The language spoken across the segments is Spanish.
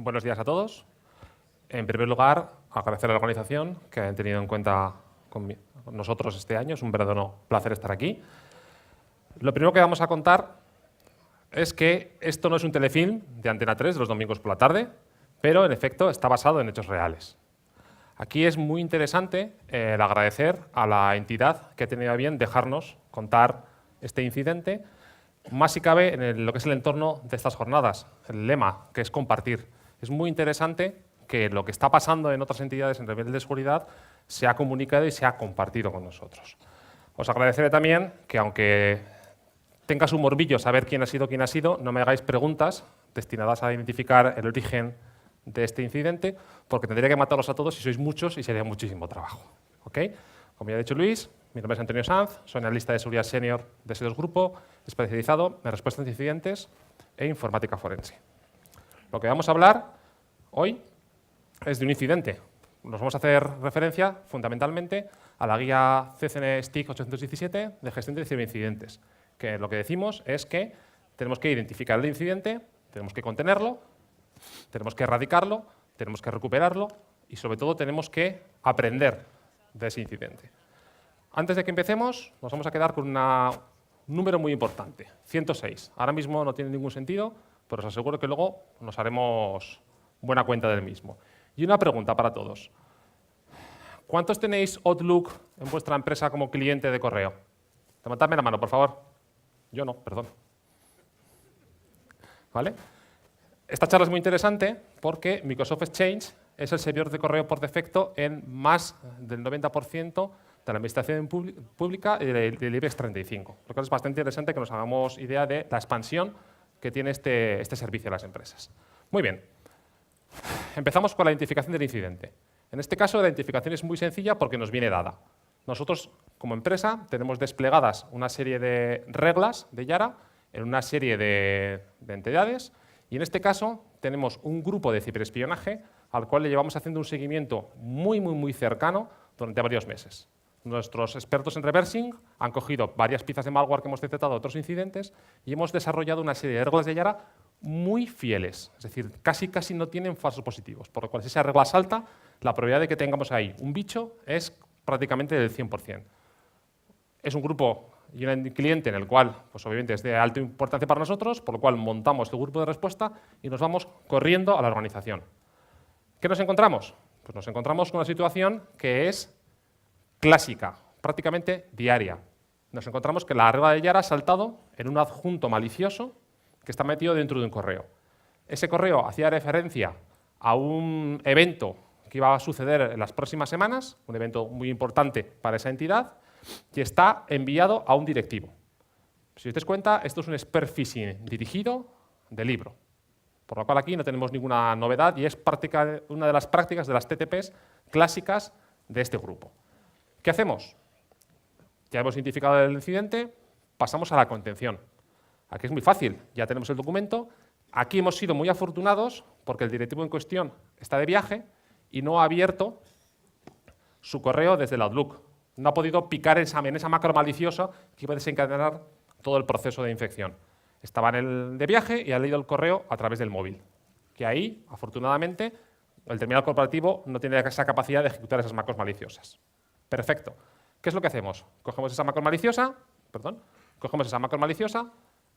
Buenos días a todos. En primer lugar, agradecer a la organización que hayan tenido en cuenta con nosotros este año. Es un verdadero placer estar aquí. Lo primero que vamos a contar es que esto no es un telefilm de Antena 3 de los domingos por la tarde, pero en efecto está basado en hechos reales. Aquí es muy interesante el agradecer a la entidad que ha tenido a bien dejarnos contar este incidente, más si cabe en lo que es el entorno de estas jornadas, el lema, que es compartir. Es muy interesante que lo que está pasando en otras entidades en nivel de seguridad se ha comunicado y se ha compartido con nosotros. Os agradeceré también que, aunque tenga su morbillo saber quién ha sido, no me hagáis preguntas destinadas a identificar el origen de este incidente, porque tendría que matarlos a todos si sois muchos y sería muchísimo trabajo. ¿Okay? Como ya ha dicho Luis, mi nombre es Antonio Sanz, soy analista de seguridad senior de S2 Grupo, especializado en respuesta a incidentes e informática forense. Lo que vamos a hablar hoy es de un incidente. Nos vamos a hacer referencia fundamentalmente a la guía CCN STIC 817 de gestión de ciberincidentes, que lo que decimos es que tenemos que identificar el incidente, tenemos que contenerlo, tenemos que erradicarlo, tenemos que recuperarlo y, sobre todo, tenemos que aprender de ese incidente. Antes de que empecemos, nos vamos a quedar con un número muy importante, 106. Ahora mismo no tiene ningún sentido, pero os aseguro que luego nos haremos buena cuenta del mismo. Y una pregunta para todos. ¿Cuántos tenéis Outlook en vuestra empresa como cliente de correo? Levantadme la mano, por favor. Yo no, perdón. ¿Vale? Esta charla es muy interesante porque Microsoft Exchange es el servidor de correo por defecto en más del 90% de la administración pública y del IBEX 35. Lo cual es bastante interesante que nos hagamos idea de la expansión que tiene este servicio a las empresas. Muy bien. Empezamos con la identificación del incidente. En este caso, la identificación es muy sencilla porque nos viene dada. Nosotros, como empresa, tenemos desplegadas una serie de reglas de Yara en una serie de entidades y, en este caso, tenemos un grupo de ciberespionaje al cual le llevamos haciendo un seguimiento muy cercano durante varios meses. Nuestros expertos en reversing han cogido varias piezas de malware que hemos detectado de otros incidentes y hemos desarrollado una serie de reglas de Yara muy fieles, es decir, casi no tienen falsos positivos, por lo cual si esa regla salta, la probabilidad de que tengamos ahí un bicho es prácticamente del 100%. Es un grupo y un cliente en el cual, pues obviamente, es de alta importancia para nosotros, por lo cual montamos el grupo de respuesta y nos vamos corriendo a la organización. ¿Qué nos encontramos? Pues nos encontramos con una situación que es clásica, prácticamente diaria. Nos encontramos que la regla de Yara ha saltado en un adjunto malicioso que está metido dentro de un correo. Ese correo hacía referencia a un evento que iba a suceder en las próximas semanas, un evento muy importante para esa entidad, y está enviado a un directivo. Si os dais cuenta, esto es un spear phishing dirigido de libro, por lo cual aquí no tenemos ninguna novedad y es una de las prácticas de las TTPs clásicas de este grupo. ¿Qué hacemos? Ya hemos identificado el incidente, pasamos a la contención. Aquí es muy fácil, ya tenemos el documento. Aquí hemos sido muy afortunados porque el directivo en cuestión está de viaje y no ha abierto su correo desde el Outlook. No ha podido picar en esa macro maliciosa que iba a desencadenar todo el proceso de infección. Estaba de viaje y ha leído el correo a través del móvil. Que ahí, afortunadamente, el terminal corporativo no tiene esa capacidad de ejecutar esas macros maliciosas. Perfecto. ¿Qué es lo que hacemos? Cogemos esa macro maliciosa,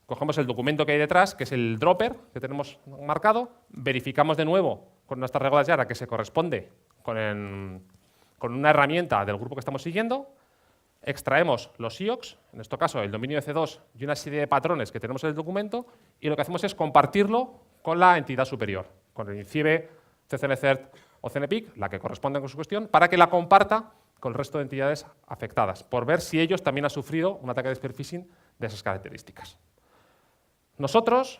cogemos el documento que hay detrás, que es el dropper que tenemos marcado, verificamos de nuevo con nuestras reglas Yara que se corresponde con una herramienta del grupo que estamos siguiendo, extraemos los IOCs, en este caso el dominio de C2 y una serie de patrones que tenemos en el documento, y lo que hacemos es compartirlo con la entidad superior, con el INCIBE, CCNCERT o CNPIC, la que corresponde con su cuestión, para que la comparta con el resto de entidades afectadas, por ver si ellos también han sufrido un ataque de spear phishing de esas características. Nosotros,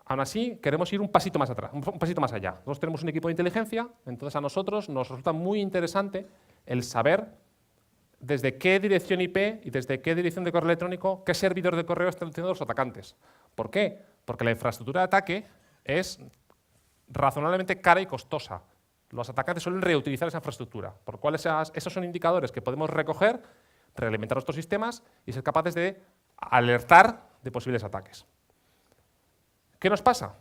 aún así, queremos ir un pasito más atrás, un pasito más allá. Nosotros tenemos un equipo de inteligencia, entonces a nosotros nos resulta muy interesante el saber desde qué dirección IP y desde qué dirección de correo electrónico, qué servidor de correo están utilizando los atacantes. ¿Por qué? Porque la infraestructura de ataque es razonablemente cara y costosa. Los atacantes suelen reutilizar esa infraestructura, por lo cual esos son indicadores que podemos recoger, realimentar nuestros sistemas y ser capaces de alertar de posibles ataques. ¿Qué nos pasa?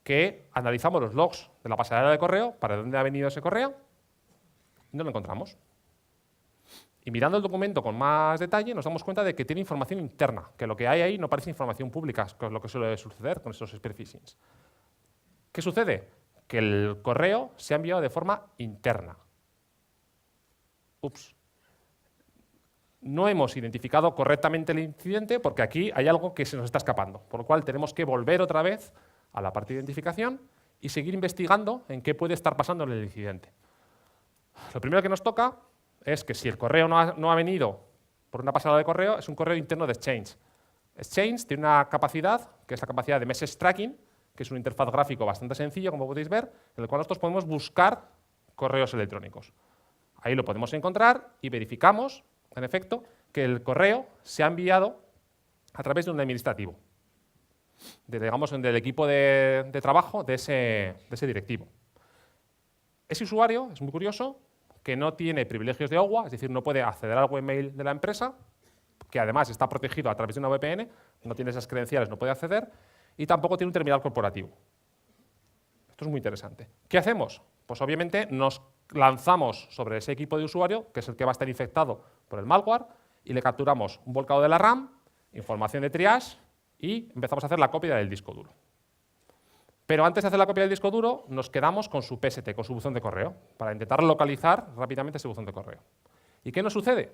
que analizamos los logs de la pasarela de correo para dónde ha venido ese correo y no lo encontramos. Y mirando el documento con más detalle nos damos cuenta de que tiene información interna, que lo que hay ahí no parece información pública, que es lo que suele suceder con estos spear phishings. ¿Qué sucede? Que el correo se ha enviado de forma interna. Ups. No hemos identificado correctamente el incidente porque aquí hay algo que se nos está escapando, por lo cual tenemos que volver otra vez a la parte de identificación y seguir investigando en qué puede estar pasando en el incidente. Lo primero que nos toca es que si el correo no ha venido por una pasada de correo, es un correo interno de Exchange. Exchange tiene una capacidad, que es la capacidad de message tracking, que es un interfaz gráfico bastante sencillo, como podéis ver, en el cual nosotros podemos buscar correos electrónicos. Ahí lo podemos encontrar y verificamos, en efecto, que el correo se ha enviado a través de un administrativo, digamos, del equipo de trabajo de ese directivo. Ese usuario es muy curioso, que no tiene privilegios de OWA, es decir, no puede acceder al webmail de la empresa, que además está protegido a través de una VPN, no tiene esas credenciales, no puede acceder, y tampoco tiene un terminal corporativo. Esto es muy interesante. ¿Qué hacemos? Pues obviamente nos lanzamos sobre ese equipo de usuario, que es el que va a estar infectado por el malware, y le capturamos un volcado de la RAM, información de triage, y empezamos a hacer la copia del disco duro. Pero antes de hacer la copia del disco duro, nos quedamos con su PST, con su buzón de correo, para intentar localizar rápidamente ese buzón de correo. ¿Y qué nos sucede?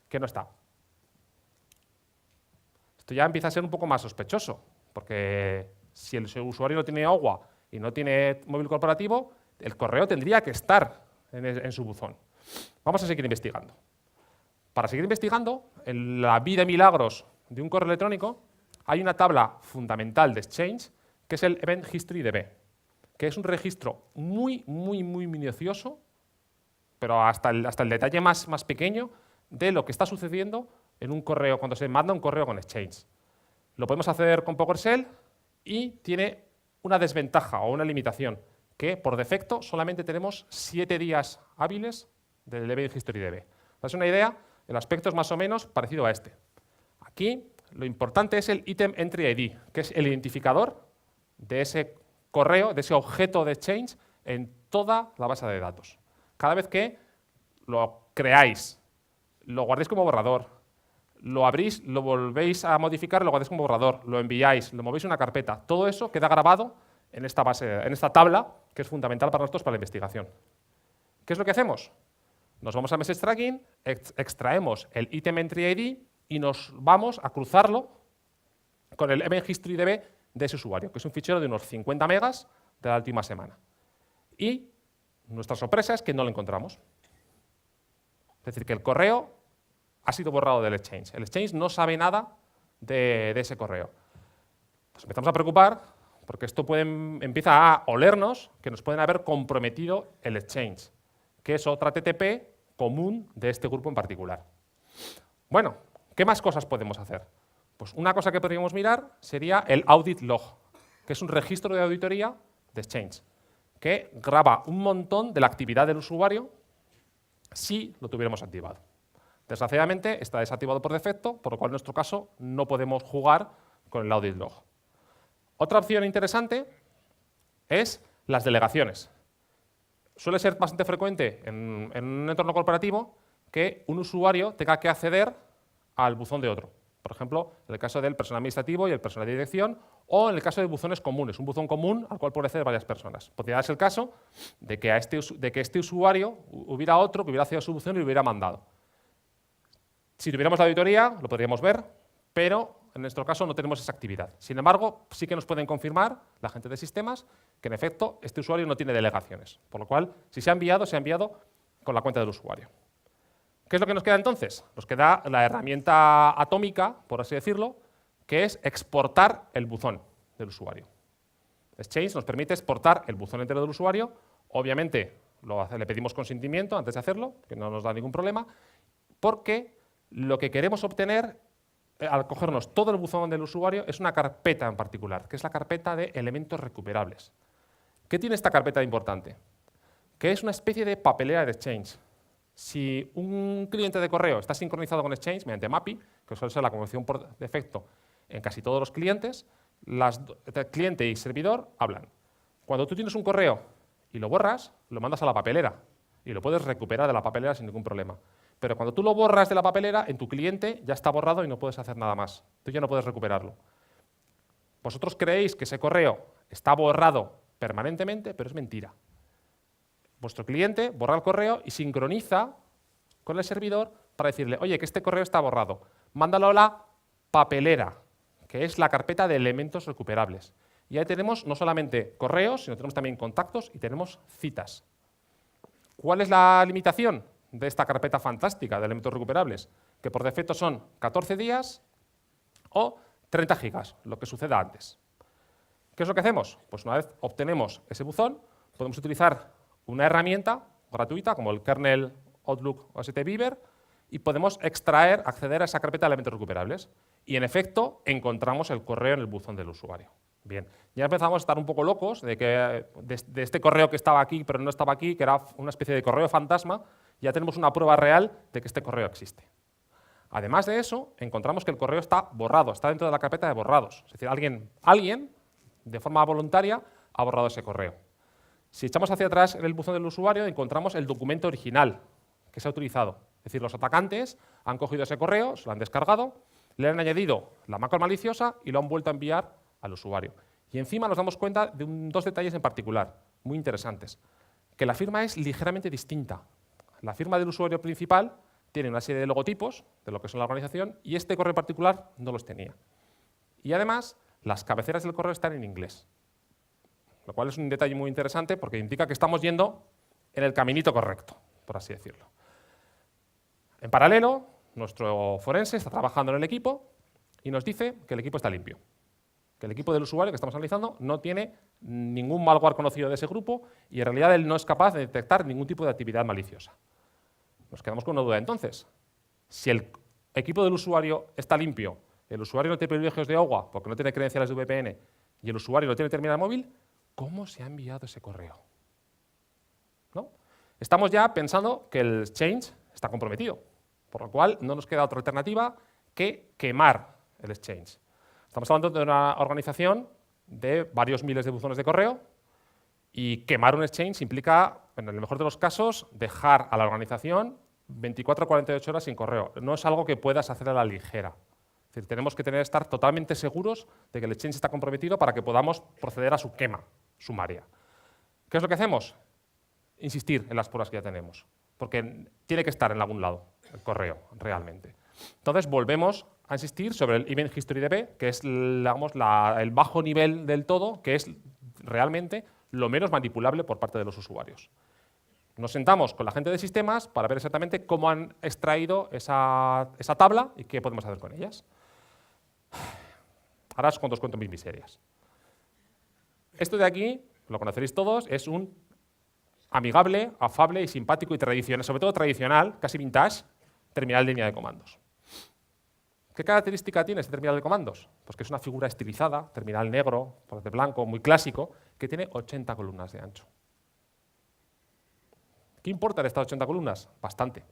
Que no está. Esto ya empieza a ser un poco más sospechoso, porque si el usuario no tiene OWA y no tiene móvil corporativo, el correo tendría que estar en su buzón. Vamos a seguir investigando. Para seguir investigando, en la vida de milagros de un correo electrónico, hay una tabla fundamental de Exchange, que es el Event History DB, que es un registro muy minucioso, pero hasta el detalle más pequeño de lo que está sucediendo en un correo, cuando se manda un correo con Exchange. Lo podemos hacer con PowerShell y tiene una desventaja o una limitación, que por defecto solamente tenemos 7 días hábiles del Event History DB. Para hacer una idea, el aspecto es más o menos parecido a este. Aquí lo importante es el Item Entry ID, que es el identificador de ese correo, de ese objeto de Exchange en toda la base de datos. Cada vez que lo creáis, lo guardéis como borrador, lo abrís, lo volvéis a modificar, lo guardéis como borrador, lo enviáis, lo movéis a una carpeta, todo eso queda grabado en esta base, en esta tabla, que es fundamental para nosotros para la investigación. ¿Qué es lo que hacemos? Nos vamos a Message Tracking, extraemos el Item Entry ID y nos vamos a cruzarlo con el Event History DB de ese usuario, que es un fichero de unos 50 megas de la última semana. Y nuestra sorpresa es que no lo encontramos. Es decir, que el correo ha sido borrado del Exchange. El Exchange no sabe nada de ese correo. Nos empezamos a preocupar porque esto empieza a olernos que nos pueden haber comprometido el Exchange, que es otra TTP común de este grupo en particular. Bueno, ¿qué más cosas podemos hacer? Pues una cosa que podríamos mirar sería el audit log, que es un registro de auditoría de Exchange, que graba un montón de la actividad del usuario si lo tuviéramos activado. Desgraciadamente está desactivado por defecto, por lo cual en nuestro caso no podemos jugar con el audit log. Otra opción interesante es las delegaciones. Suele ser bastante frecuente en un entorno corporativo que un usuario tenga que acceder al buzón de otro. Por ejemplo, en el caso del personal administrativo y el personal de dirección, o en el caso de buzones comunes, un buzón común al cual pueden acceder varias personas. Podría darse el caso de que este usuario hubiera otro que hubiera accedido a su buzón y lo hubiera mandado. Si tuviéramos la auditoría, lo podríamos ver, pero en nuestro caso no tenemos esa actividad. Sin embargo, sí que nos pueden confirmar la gente de sistemas que en efecto este usuario no tiene delegaciones, por lo cual si se ha enviado con la cuenta del usuario. ¿Qué es lo que nos queda entonces? Nos queda la herramienta atómica, por así decirlo, que es exportar el buzón del usuario. Exchange nos permite exportar el buzón entero del usuario. Obviamente le pedimos consentimiento antes de hacerlo, que no nos da ningún problema, porque lo que queremos obtener al cogernos todo el buzón del usuario es una carpeta en particular, que es la carpeta de elementos recuperables. ¿Qué tiene esta carpeta importante? Que es una especie de papelera de Exchange. Si un cliente de correo está sincronizado con Exchange mediante MAPI, que suele ser la conexión por defecto en casi todos los clientes, cliente y servidor hablan. Cuando tú tienes un correo y lo borras, lo mandas a la papelera y lo puedes recuperar de la papelera sin ningún problema. Pero cuando tú lo borras de la papelera, en tu cliente ya está borrado y no puedes hacer nada más. Tú ya no puedes recuperarlo. Vosotros creéis que ese correo está borrado permanentemente, pero es mentira. Vuestro cliente borra el correo y sincroniza con el servidor para decirle, oye, que este correo está borrado. Mándalo a la papelera, que es la carpeta de elementos recuperables. Y ahí tenemos no solamente correos, sino tenemos también contactos y tenemos citas. ¿Cuál es la limitación de esta carpeta fantástica de elementos recuperables? Que por defecto son 14 días o 30 gigas, lo que suceda antes. ¿Qué es lo que hacemos? Pues una vez obtenemos ese buzón, podemos utilizar una herramienta gratuita como el kernel Outlook OST Beaver y podemos extraer, acceder a esa carpeta de elementos recuperables. Y en efecto, encontramos el correo en el buzón del usuario. Bien, ya empezamos a estar un poco locos de este correo que estaba aquí, pero no estaba aquí, que era una especie de correo fantasma. Ya tenemos una prueba real de que este correo existe. Además de eso, encontramos que el correo está borrado, está dentro de la carpeta de borrados. Es decir, alguien de forma voluntaria, ha borrado ese correo. Si echamos hacia atrás en el buzón del usuario, encontramos el documento original que se ha utilizado. Es decir, los atacantes han cogido ese correo, se lo han descargado, le han añadido la macro maliciosa y lo han vuelto a enviar al usuario. Y encima nos damos cuenta de dos detalles en particular, muy interesantes. Que la firma es ligeramente distinta. La firma del usuario principal tiene una serie de logotipos de lo que es la organización y este correo en particular no los tenía. Y además, las cabeceras del correo están en inglés, lo cual es un detalle muy interesante porque indica que estamos yendo en el caminito correcto, por así decirlo. En paralelo, nuestro forense está trabajando en el equipo y nos dice que el equipo está limpio, que el equipo del usuario que estamos analizando no tiene ningún malware conocido de ese grupo y en realidad él no es capaz de detectar ningún tipo de actividad maliciosa. Nos quedamos con una duda entonces. Si el equipo del usuario está limpio, el usuario no tiene privilegios de OWA porque no tiene credenciales de VPN y el usuario no tiene terminal móvil, ¿cómo se ha enviado ese correo? ¿No? Estamos ya pensando que el exchange está comprometido, por lo cual no nos queda otra alternativa que quemar el exchange. Estamos hablando de una organización de varios miles de buzones de correo y quemar un exchange implica, en el mejor de los casos, dejar a la organización 24 o 48 horas sin correo. No es algo que puedas hacer a la ligera. Es decir, tenemos que estar totalmente seguros de que el exchange está comprometido para que podamos proceder a su quema sumaria. ¿Qué es lo que hacemos? Insistir en las pruebas que ya tenemos, porque tiene que estar en algún lado el correo realmente. Entonces volvemos a insistir sobre el Event History DB, que es digamos, el bajo nivel del todo, que es realmente lo menos manipulable por parte de los usuarios. Nos sentamos con la gente de sistemas para ver exactamente cómo han extraído esa tabla y qué podemos hacer con ellas. Ahora os cuento mis miserias. Esto de aquí, lo conoceréis todos, es un amigable, afable y simpático y tradicional, sobre todo tradicional, casi vintage, terminal de línea de comandos. ¿Qué característica tiene este terminal de comandos? Pues que es una figura estilizada, terminal negro, por de blanco, muy clásico, que tiene 80 columnas de ancho. ¿Qué importan estas 80 columnas? Bastante.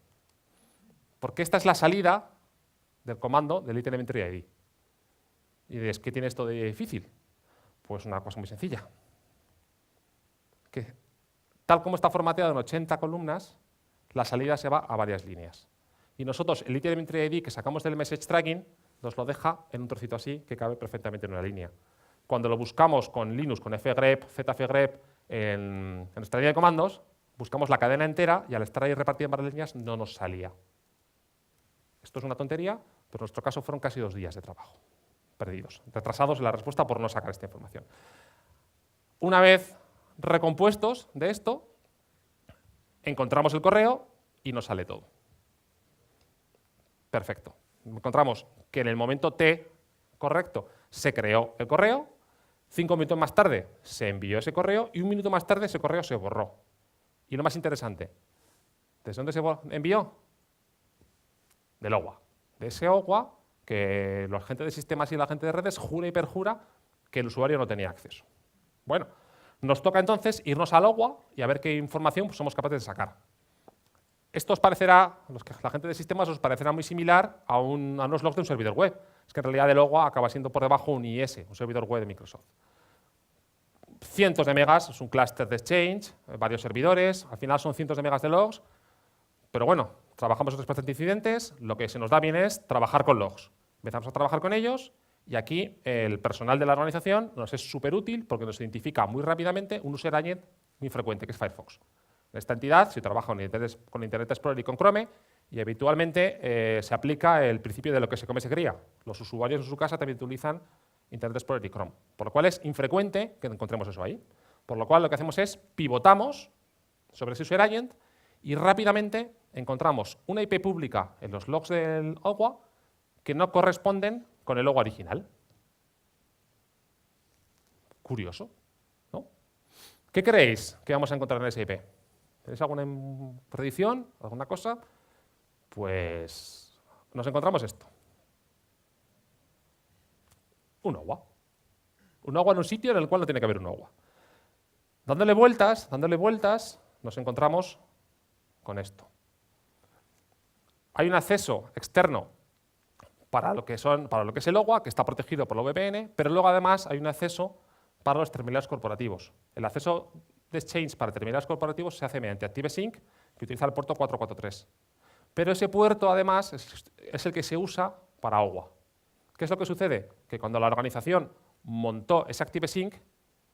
Porque esta es la salida del comando del Delete Elementary ID. ¿Y dices, qué tiene esto de difícil? Pues una cosa muy sencilla. Que tal como está formateado en 80 columnas, la salida se va a varias líneas. Y nosotros, el Delete Elementary ID que sacamos del message tracking, nos lo deja en un trocito así que cabe perfectamente en una línea. Cuando lo buscamos con Linux, con fgrep, zfgrep, en nuestra línea de comandos, buscamos la cadena entera y al estar ahí repartida en varias líneas no nos salía. Esto es una tontería, pero en nuestro caso fueron casi 2 días de trabajo perdidos, retrasados en la respuesta por no sacar esta información. Una vez recompuestos de esto, encontramos el correo y nos sale todo. Perfecto. Encontramos que en el momento T correcto se creó el correo, 5 minutos más tarde se envió ese correo y 1 minuto más tarde ese correo se borró. Y lo más interesante, ¿desde dónde se envió? Del OWA. De ese OWA que la gente de sistemas y la gente de redes jura y perjura que el usuario no tenía acceso. Bueno, nos toca entonces irnos al OWA y a ver qué información somos capaces de sacar. Esto os parecerá, la gente de sistemas os parecerá muy similar a unos logs de un servidor web. es que en realidad el OWA acaba siendo por debajo un IS, un servidor web de Microsoft. Cientos de megas, es un clúster de Exchange, varios servidores, al final son cientos de megas de logs, pero bueno, trabajamos en respuesta ante incidentes, lo que se nos da bien es trabajar con logs. Empezamos a trabajar con ellos y aquí el personal de la organización nos es súper útil porque nos identifica muy rápidamente un user agent muy frecuente, que es Firefox. En esta entidad se trabaja con Internet Explorer y con Chrome y habitualmente se aplica el principio de lo que se come se cría. Los usuarios en su casa también utilizan Internet Explorer y Chrome, por lo cual es infrecuente que encontremos eso ahí. Por lo cual lo que hacemos es pivotamos sobre ese user agent y rápidamente encontramos una IP pública en los logs del OWA que no corresponden con el OWA original. Curioso, ¿no? ¿Qué creéis que vamos a encontrar en esa IP? ¿Tenéis alguna predicción? ¿Alguna cosa? Pues nos encontramos esto. Un OWA. Un OWA en un sitio en el cual no tiene que haber un OWA. Dándole vueltas, nos encontramos con esto. Hay un acceso externo para lo que es el OWA, que está protegido por la VPN, pero luego además hay un acceso para los terminales corporativos. El acceso de Exchange para terminales corporativos se hace mediante ActiveSync, que utiliza el puerto 443. Pero ese puerto además es el que se usa para OWA. ¿Qué es lo que sucede? Que cuando la organización montó ese ActiveSync,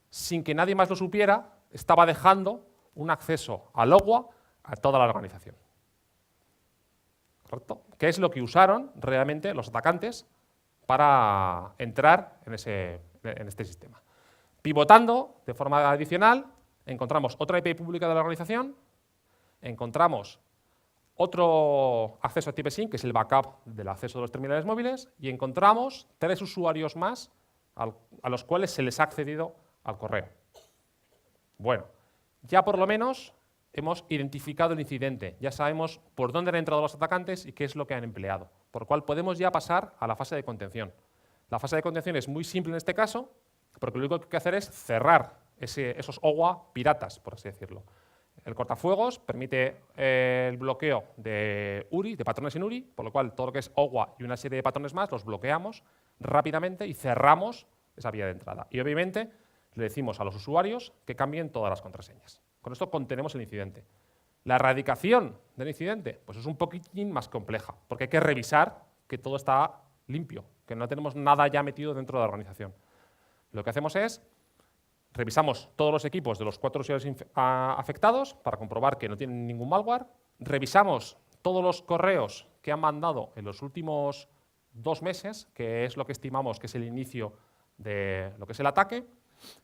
sin que nadie más lo supiera, estaba dejando un acceso al OWA a toda la organización. ¿Correcto? ¿Qué es lo que usaron realmente los atacantes para entrar en este sistema? Pivotando de forma adicional, encontramos otra IP pública de la organización, encontramos otro acceso a ActiveSync, que es el backup del acceso de los terminales móviles, y encontramos 3 usuarios más a los cuales se les ha accedido al correo. Bueno, ya por lo menos hemos identificado el incidente, ya sabemos por dónde han entrado los atacantes y qué es lo que han empleado, por lo cual podemos ya pasar a la fase de contención. La fase de contención es muy simple en este caso, porque lo único que hay que hacer es cerrar esos OWA piratas, por así decirlo. El cortafuegos permite el bloqueo de URI, de patrones en URI, por lo cual todo lo que es OWA y una serie de patrones más los bloqueamos rápidamente y cerramos esa vía de entrada. Y obviamente le decimos a los usuarios que cambien todas las contraseñas. Con esto contenemos el incidente. La erradicación del incidente pues es un poquitín más compleja, porque hay que revisar que todo está limpio, que no tenemos nada ya metido dentro de la organización. Lo que hacemos es revisamos todos los equipos de los 4 usuarios afectados para comprobar que no tienen ningún malware. Revisamos todos los correos que han mandado en los últimos 2 meses, que es lo que estimamos que es el inicio de lo que es el ataque.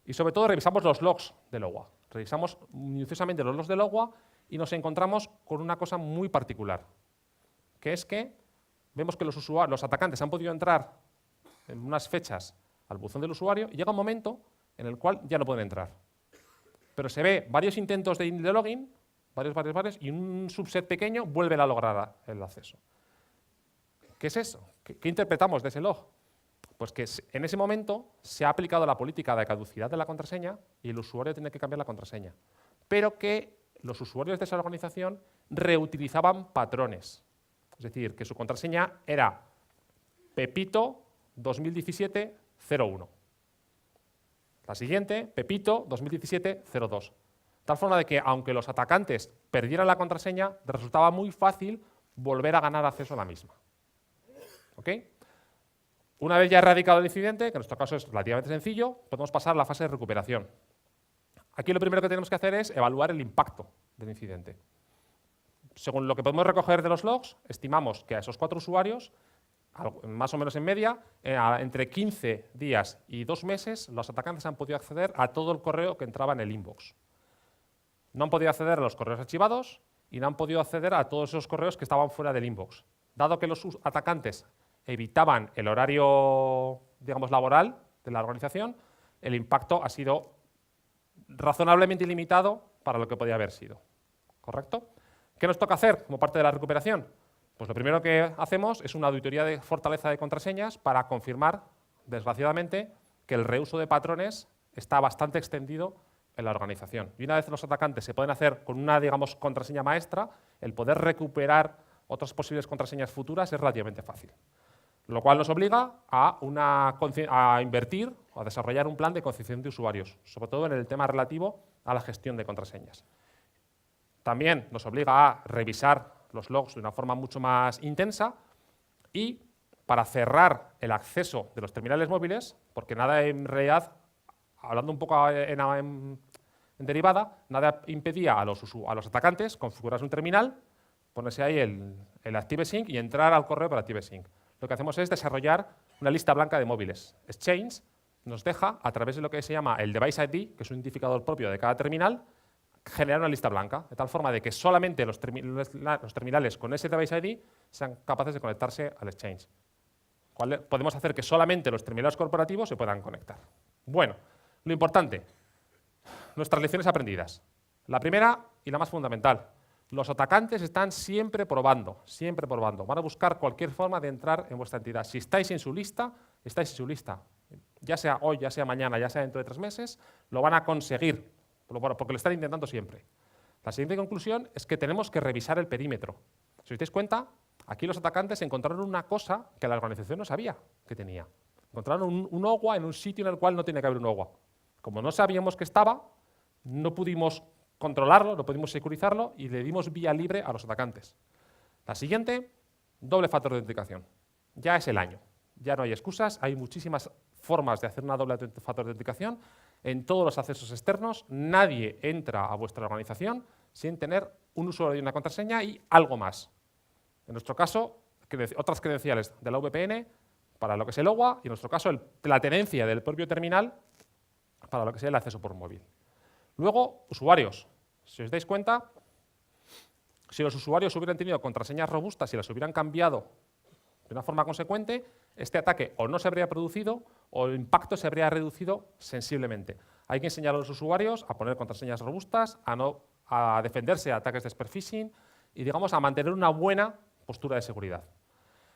Y sobre todo revisamos los logs del OWA. Revisamos minuciosamente los logs del OWA y nos encontramos con una cosa muy particular, que es que vemos que los atacantes han podido entrar en unas fechas al buzón del usuario y llega un momento en el cual ya no pueden entrar. Pero se ve varios intentos de login, varios, y un subset pequeño vuelven a lograr el acceso. ¿Qué es eso? ¿Qué interpretamos de ese log? Pues que en ese momento se ha aplicado la política de caducidad de la contraseña y el usuario tiene que cambiar la contraseña, pero que los usuarios de esa organización reutilizaban patrones. Es decir, que su contraseña era Pepito 2017-01. La siguiente, Pepito 2017-02. Tal forma de que, aunque los atacantes perdieran la contraseña, resultaba muy fácil volver a ganar acceso a la misma. ¿Ok? Una vez ya erradicado el incidente, que en nuestro caso es relativamente sencillo, podemos pasar a la fase de recuperación. Aquí lo primero que tenemos que hacer es evaluar el impacto del incidente. Según lo que podemos recoger de los logs, estimamos que a esos 4 usuarios, más o menos en media, entre 15 días y 2 meses, los atacantes han podido acceder a todo el correo que entraba en el inbox. No han podido acceder a los correos archivados y no han podido acceder a todos esos correos que estaban fuera del inbox. Dado que los atacantes evitaban el horario, digamos, laboral de la organización, el impacto ha sido razonablemente limitado para lo que podía haber sido. ¿Correcto? ¿Qué nos toca hacer como parte de la recuperación? Pues lo primero que hacemos es una auditoría de fortaleza de contraseñas para confirmar, desgraciadamente, que el reuso de patrones está bastante extendido en la organización. Y una vez los atacantes se pueden hacer con una, digamos, contraseña maestra, el poder recuperar otras posibles contraseñas futuras es relativamente fácil. Lo cual nos obliga a invertir o a desarrollar un plan de concienciación de usuarios, sobre todo en el tema relativo a la gestión de contraseñas. También nos obliga a revisar los logs de una forma mucho más intensa y para cerrar el acceso de los terminales móviles, porque nada en realidad, hablando un poco en derivada, nada impedía a los atacantes configurarse un terminal, ponerse ahí el ActiveSync y entrar al correo por ActiveSync. Lo que hacemos es desarrollar una lista blanca de móviles. Exchange nos deja, a través de lo que se llama el Device ID, que es un identificador propio de cada terminal, generar una lista blanca, de tal forma de que solamente los terminales con ese Device ID sean capaces de conectarse al Exchange. Podemos hacer que solamente los terminales corporativos se puedan conectar. Bueno, lo importante, nuestras lecciones aprendidas. La primera y la más fundamental. Los atacantes están siempre probando, siempre probando. Van a buscar cualquier forma de entrar en vuestra entidad. Si estáis en su lista, estáis en su lista. Ya sea hoy, ya sea mañana, ya sea dentro de 3 meses, lo van a conseguir, porque lo están intentando siempre. La siguiente conclusión es que tenemos que revisar el perímetro. Si os dais cuenta, aquí los atacantes encontraron una cosa que la organización no sabía que tenía. Encontraron un OWA en un sitio en el cual no tiene que haber un OWA. Como no sabíamos que estaba, no pudimos controlarlo, no pudimos securizarlo y le dimos vía libre a los atacantes. La siguiente, doble factor de autenticación. Ya es el año, ya no hay excusas, hay muchísimas formas de hacer una doble factor de autenticación. En todos los accesos externos, nadie entra a vuestra organización sin tener un usuario y una contraseña y algo más. En nuestro caso, otras credenciales de la VPN para lo que es el OWA y en nuestro caso la tenencia del propio terminal para lo que sea el acceso por móvil. Luego, usuarios. Si os dais cuenta, si los usuarios hubieran tenido contraseñas robustas y las hubieran cambiado de una forma consecuente, este ataque o no se habría producido o el impacto se habría reducido sensiblemente. Hay que enseñar a los usuarios a poner contraseñas robustas, a defenderse de ataques de spear phishing y, digamos, a mantener una buena postura de seguridad.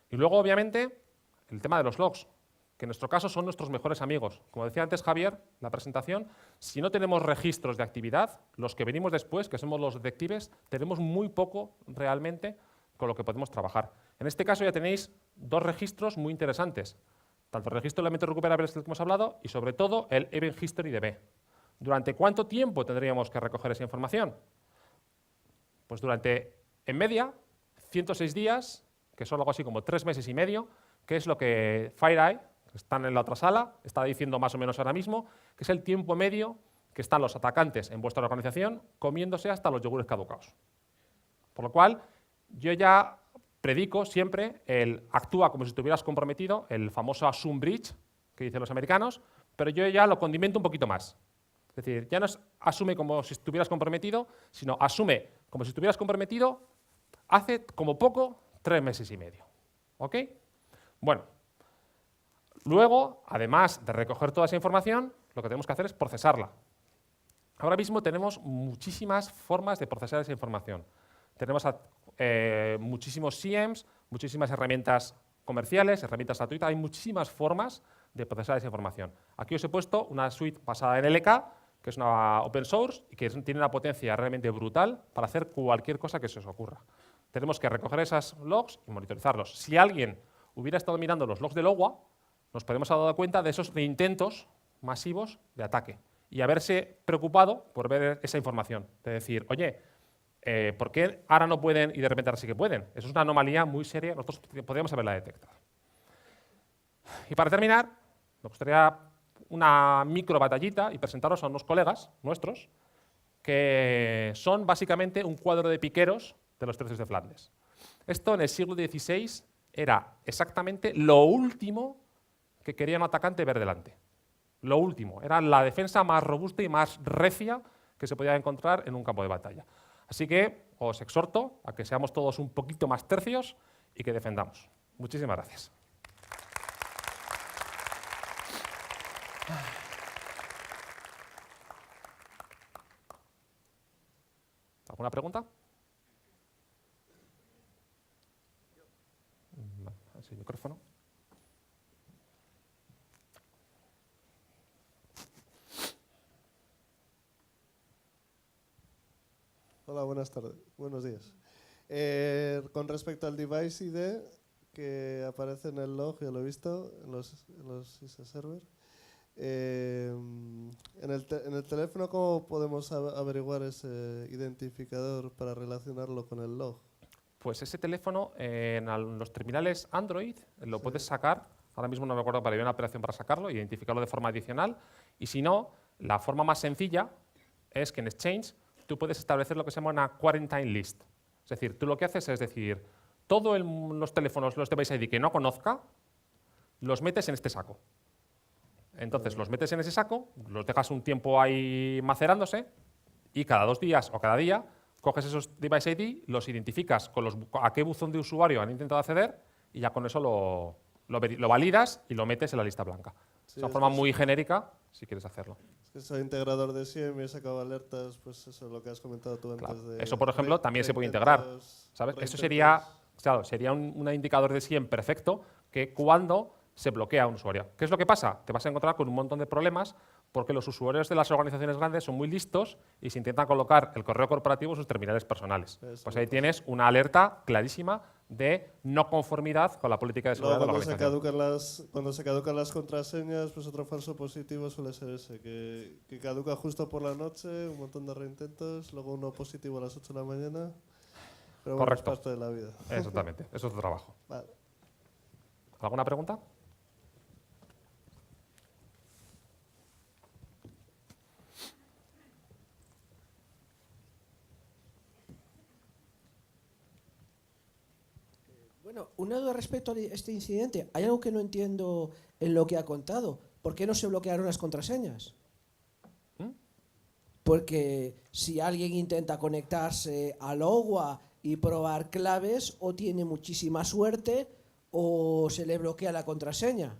Y luego, obviamente, el tema de los logs, que en nuestro caso son nuestros mejores amigos. Como decía antes Javier, en la presentación, si no tenemos registros de actividad, los que venimos después, que somos los detectives, tenemos muy poco realmente con lo que podemos trabajar. En este caso ya tenéis 2 registros muy interesantes, tanto el registro de elementos recuperables del que hemos hablado y sobre todo el Event History DB. ¿Durante cuánto tiempo tendríamos que recoger esa información? Pues durante, en media, 106 días, que son algo así como 3 meses y medio, que es lo que FireEye, que están en la otra sala, está diciendo más o menos ahora mismo, que es el tiempo medio que están los atacantes en vuestra organización comiéndose hasta los yogures caducados. Por lo cual, yo ya predico siempre el actúa como si estuvieras comprometido, el famoso assume breach que dicen los americanos, pero yo ya lo condimento un poquito más. Es decir, ya no es asume como si estuvieras comprometido, sino asume como si estuvieras comprometido hace como poco 3 meses y medio. ¿Ok? Bueno, luego, además de recoger toda esa información, lo que tenemos que hacer es procesarla. Ahora mismo tenemos muchísimas formas de procesar esa información. Tenemos muchísimos SIEMs, muchísimas herramientas comerciales, herramientas gratuitas, hay muchísimas formas de procesar esa información. Aquí os he puesto una suite basada en LK, que es una open source y que tiene una potencia realmente brutal para hacer cualquier cosa que se os ocurra. Tenemos que recoger esas logs y monitorizarlos. Si alguien hubiera estado mirando los logs del OWA, nos podemos haber dado cuenta de esos intentos masivos de ataque y haberse preocupado por ver esa información. De decir, oye, ¿por qué ahora no pueden y de repente ahora sí que pueden? Eso es una anomalía muy seria, nosotros podríamos haberla detectado. Y para terminar, me gustaría una micro batallita y presentaros a unos colegas nuestros que son básicamente un cuadro de piqueros de los tercios de Flandes. Esto en el siglo XVI era exactamente lo último que quería un atacante ver delante. Lo último, era la defensa más robusta y más recia que se podía encontrar en un campo de batalla. Así que os exhorto a que seamos todos un poquito más tercios y que defendamos. Muchísimas gracias. ¿Alguna pregunta? ¿Ese micrófono? Hola, buenas tardes. Buenos días. Con respecto al Device ID, que aparece en el log, yo lo he visto, en los ISA server. En el teléfono, ¿cómo podemos averiguar ese identificador para relacionarlo con el log? Pues ese teléfono en los terminales Android lo puedes sacar. Ahora mismo no me acuerdo, pero hay una operación para sacarlo, identificarlo de forma adicional. Y si no, la forma más sencilla es que en Exchange tú puedes establecer lo que se llama una quarantine list. Es decir, tú lo que haces es decir, todos los teléfonos, los Device ID que no conozca, los metes en este saco. Entonces los metes en ese saco, los dejas un tiempo ahí macerándose y cada 2 días o cada día coges esos Device ID, los identificas con a qué buzón de usuario han intentado acceder y ya con eso lo validas y lo metes en la lista blanca. Sí, es una forma muy genérica si quieres hacerlo. Es que soy integrador de SIEM y he sacado alertas, pues eso, lo que has comentado tú antes. Claro. Eso, por ejemplo, también se puede integrar. ¿Sabes? Eso sería un indicador de SIEM perfecto que cuando se bloquea a un usuario. ¿Qué es lo que pasa? Te vas a encontrar con un montón de problemas porque los usuarios de las organizaciones grandes son muy listos y se intentan colocar el correo corporativo en sus terminales personales. Pues ahí tienes una alerta clarísima de no conformidad con la política de seguridad de la organización. Cuando se caducan las contraseñas, pues otro falso positivo suele ser ese, que caduca justo por la noche, un montón de reintentos, luego uno positivo a las 8 de la mañana. Pero bueno, Correcto. es parte de la vida. Exactamente, eso es tu trabajo. Vale. ¿Alguna pregunta? Bueno, una duda respecto a este incidente. Hay algo que no entiendo en lo que ha contado. ¿Por qué no se bloquearon las contraseñas? Porque si alguien intenta conectarse al OWA y probar claves, o tiene muchísima suerte o se le bloquea la contraseña.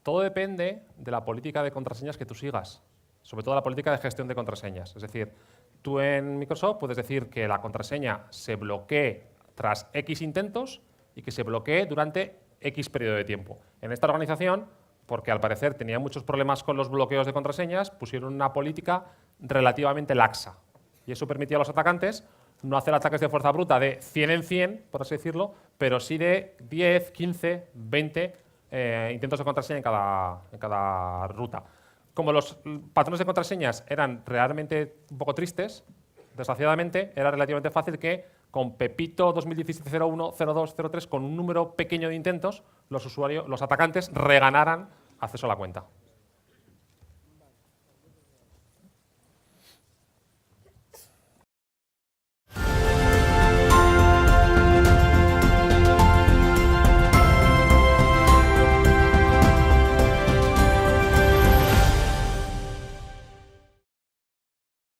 Todo depende de la política de contraseñas que tú sigas, sobre todo la política de gestión de contraseñas. Es decir, tú en Microsoft puedes decir que la contraseña se bloquee tras X intentos y que se bloquee durante X periodo de tiempo. En esta organización, porque al parecer tenía muchos problemas con los bloqueos de contraseñas, pusieron una política relativamente laxa. Y eso permitía a los atacantes no hacer ataques de fuerza bruta de 100 en 100, por así decirlo, pero sí de 10, 15, 20 intentos de contraseña en cada ruta. Como los patrones de contraseñas eran realmente un poco tristes, desgraciadamente era relativamente fácil que con Pepito 2017-01, 02, 03, con un número pequeño de intentos, los atacantes reganaran acceso a la cuenta.